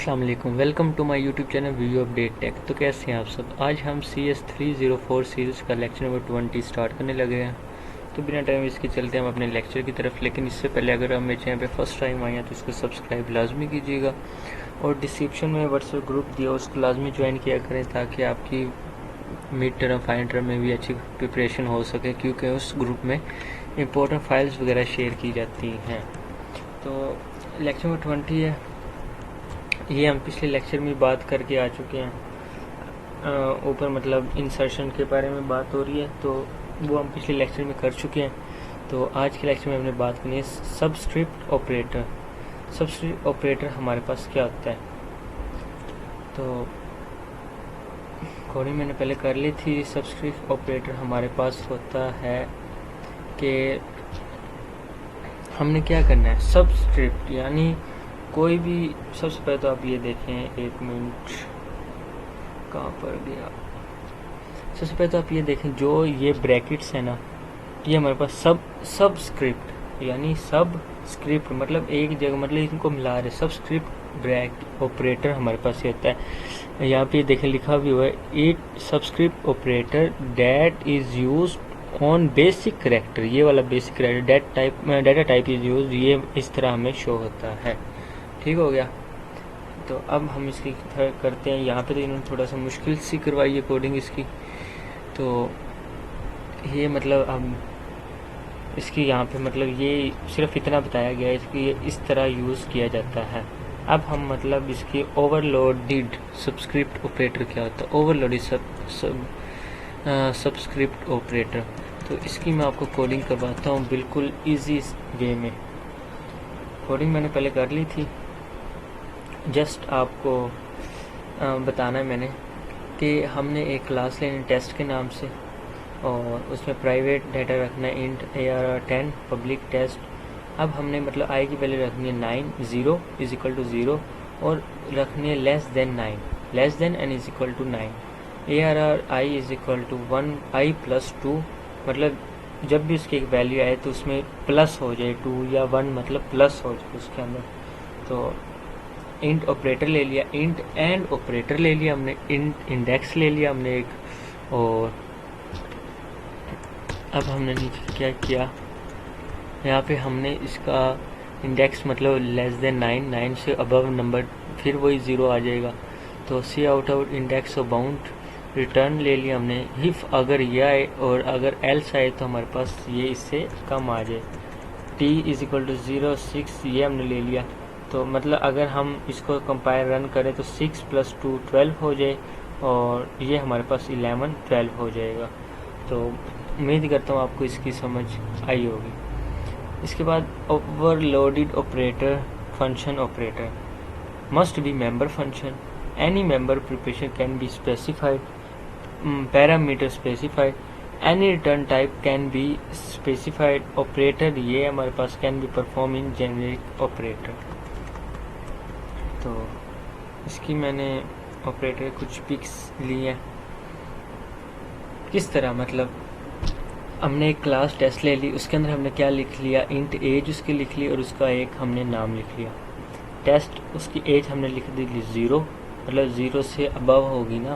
अस्सलाम वालेकुम, welcome to my YouTube channel video update tech. तो कैसे हैं आप सब। आज हम CS304 सीरीज़ का लेक्चर नंबर 20 स्टार्ट करने लगे हैं। तो बिना टाइम इसके चलते हम अपने लेक्चर की तरफ। लेकिन इससे पहले अगर हम मेरे चैनल पे फर्स्ट टाइम आए हैं तो इसको सब्सक्राइब लाजमी कीजिएगा और डिस्क्रिप्शन में व्हाट्सएप ग्रुप दिया उसको लाजमी ज्वाइन किया करें ताकि आपकी मिड टर्म फाइनल टर्म में भी अच्छी प्रिपरेशन हो सके, क्योंकि उस ग्रुप में इंपॉर्टेंट फाइल्स वगैरह शेयर की जाती हैं। तो लेक्चर नंबर 20 है, ये हम पिछले लेक्चर में बात करके आ चुके हैं। ऊपर मतलब इंसर्शन के बारे में बात हो रही है, तो वो हम पिछले लेक्चर में कर चुके हैं। तो आज के लेक्चर में हमने बात करनी है सबस्क्रिप्ट ऑपरेटर। सबस्क्रिप्ट ऑपरेटर हमारे पास क्या होता है, तो कोडिंग मैंने पहले कर ली थी। सबस्क्रिप्ट ऑपरेटर हमारे पास होता है कि हमने क्या करना है। सबस्क्रिप्ट यानी कोई भी, सबसे पहले तो आप ये देखें, एक मिनट कहाँ पर गया। सबसे पहले तो आप ये देखें, जो ये ब्रैकेट्स है ना, ये हमारे पास सबस्क्रिप्ट यानी सब स्क्रिप्ट मतलब एक जगह, मतलब इनको मिला रहे सबस्क्रिप्ट ब्रैकेट ऑपरेटर हमारे पास ये होता है। यहाँ पे देखें लिखा भी हुआ है, it subscript operator that is use on basic character. ये वाला basic character data type is use, ये इस तरह हमें शो होता है। ठीक हो गया। तो अब हम इसकी करते हैं। यहाँ पे तो इन्होंने थोड़ा सा मुश्किल सी करवाई है कोडिंग इसकी, तो ये मतलब हम इसकी यहाँ पे मतलब ये सिर्फ इतना बताया गया है इसकी ये इस तरह यूज़ किया जाता है। अब हम मतलब इसकी ओवरलोडेड सबस्क्रिप्ट ऑपरेटर क्या होता है। ओवरलोडेड सबस्क्रिप्ट ऑपरेटर, तो इसकी मैं आपको कोडिंग करवाता हूँ बिल्कुल ईजी वे में। कोडिंग मैंने पहले कर ली थी, जस्ट आपको बताना है मैंने कि हमने एक क्लास लेनी टेस्ट के नाम से और उसमें प्राइवेट डाटा रखना है इंट ARR10 पब्लिक टेस्ट। अब हमने मतलब आई की वैल्यू रखनी है 9 0 इज इक्वल टू 0 और रखनी है less than 9, less than n is equal to 9। ARR I is equal to 1 I plus 2, मतलब जब भी उसकी एक वैल्यू आए तो उसमें प्लस हो जाए 2 या 1, मतलब प्लस हो जाए उसके अंदर। तो इंट ऑपरेटर ले लिया, इंट एंड ऑपरेटर ले लिया हमने, इंट इंडेक्स ले लिया हमने एक, और अब हमने नीचे क्या किया, यहाँ पे हमने इसका इंडेक्स मतलब लेस देन 9, 9 से अबव नंबर, फिर वही 0 आ जाएगा। तो cout index of bound return ले लिया हमने। इफ अगर ये आए और अगर एल्स आए तो हमारे पास ये इससे कम आ जाए। टी इज इक्वल टू 0 6 ये हमने ले लिया। तो मतलब अगर हम इसको कंपायर रन करें तो 6 प्लस 2 12 हो जाए और ये हमारे पास 11 12 हो जाएगा। तो उम्मीद करता हूँ आपको इसकी समझ आई होगी। इसके बाद overloaded operator function operator must be member function, any member preparation can be specified, parameter specified, any return type can be specified. Operator ये हमारे पास can be perform in generic operator. तो इसकी मैंने ऑपरेटर कुछ पिक्स ली हैं। किस तरह, मतलब हमने एक क्लास टेस्ट ले ली, उसके अंदर हमने क्या लिख लिया, इंट एज उसकी लिख ली और उसका एक हमने नाम लिख लिया। टेस्ट उसकी एज हमने लिख दी 0, मतलब 0 से अबव होगी ना,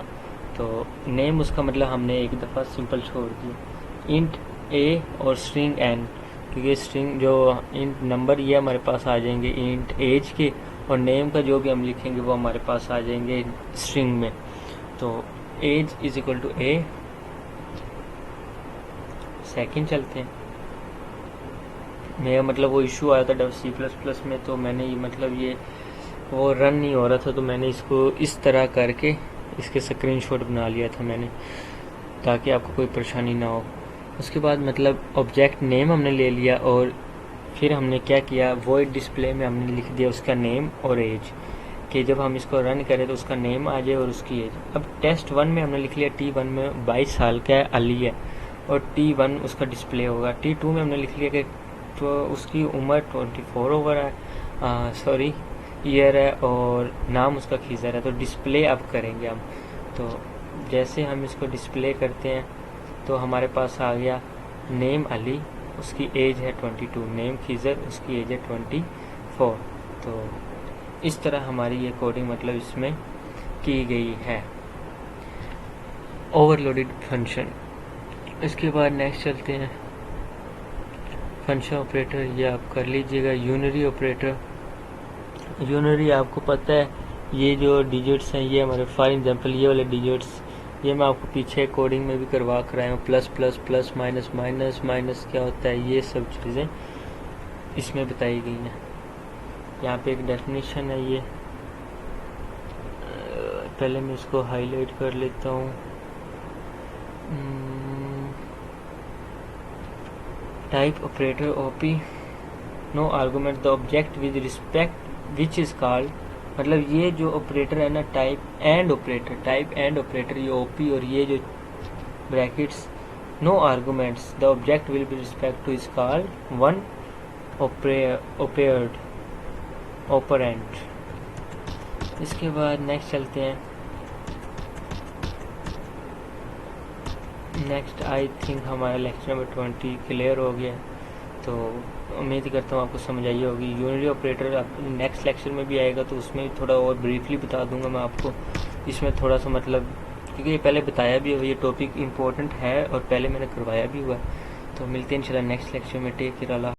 तो नेम उसका मतलब हमने एक दफ़ा सिंपल छोड़ दिया। इंट ए और स्ट्रिंग एन, क्योंकि स्ट्रिंग जो इंट नंबर ये हमारे पास आ जाएंगे इंट एज के, और नेम का जो भी हम लिखेंगे वो हमारे पास आ जाएंगे स्ट्रिंग में। तो S is equal to A. Second चलते हैं। मेरा मतलब वो इशू आया था C++ में, तो मैंने मतलब ये वो रन नहीं हो रहा था, तो मैंने इसको इस तरह करके इसके स्क्रीनशॉट बना लिया था मैंने, ताकि आपको कोई परेशानी ना हो। उसके बाद मतलब ऑब्जेक्ट नेम हमने ले लिया और फिर हमने क्या किया, वॉइड डिस्प्ले में हमने लिख दिया उसका नेम और एज, कि जब हम इसको रन करें तो उसका नेम आ जाए और उसकी एज। अब टेस्ट 1 में हमने लिख लिया T1 में 22 साल का है, अली है, और T1 उसका डिस्प्ले होगा। T2 में हमने लिख लिया कि तो उसकी उम्र 24 ओवर है, सॉरी ईयर है, और नाम उसका खीज़र है। तो डिस्प्ले अब करेंगे हम। तो जैसे हम इसको डिस्प्ले करते हैं तो हमारे पास आ गया नेम अली, उसकी एज है 22, नेम खीज़र, उसकी एज है 24। तो इस तरह हमारी ये कोडिंग मतलब इसमें की गई है, ओवरलोडेड फंक्शन। इसके बाद नेक्स्ट चलते हैं फंक्शन ऑपरेटर, ये आप कर लीजिएगा। यूनरी ऑपरेटर, यूनरी आपको पता है ये जो डिजिट्स हैं ये हमारे फॉर एग्जांपल ये वाले डिजिट्स ये मैं आपको पीछे कोडिंग में भी करवा कर आया हूँ। Plus plus plus minus minus minus क्या होता है, ये सब चीज़ें इसमें बताई गई हैं। यहाँ पे एक डेफिनेशन है, ये पहले मैं इसको हाईलाइट कर लेता हूँ। Type operator op, no argument the object with respect which is called, मतलब ये जो ऑपरेटर है ना टाइप एंड ऑपरेटर ये ओपी और ये जो brackets no arguments the object will be respect to is called one operand. इसके बाद नेक्स्ट चलते हैं। नेक्स्ट आई थिंक हमारा लेक्चर नंबर 20 क्लियर हो गया, तो उम्मीद करता हूँ आपको समझ आई होगी। यूनरी ऑपरेटर नेक्स्ट लेक्चर में भी आएगा तो उसमें भी थोड़ा और ब्रीफली बता दूंगा मैं आपको। इसमें थोड़ा सा मतलब क्योंकि ये पहले बताया भी हुआ, ये टॉपिक इम्पोर्टेंट है और पहले मैंने करवाया भी हुआ। तो मिलते हैं इंशाल्लाह नेक्स्ट लेक्चर में। Take care.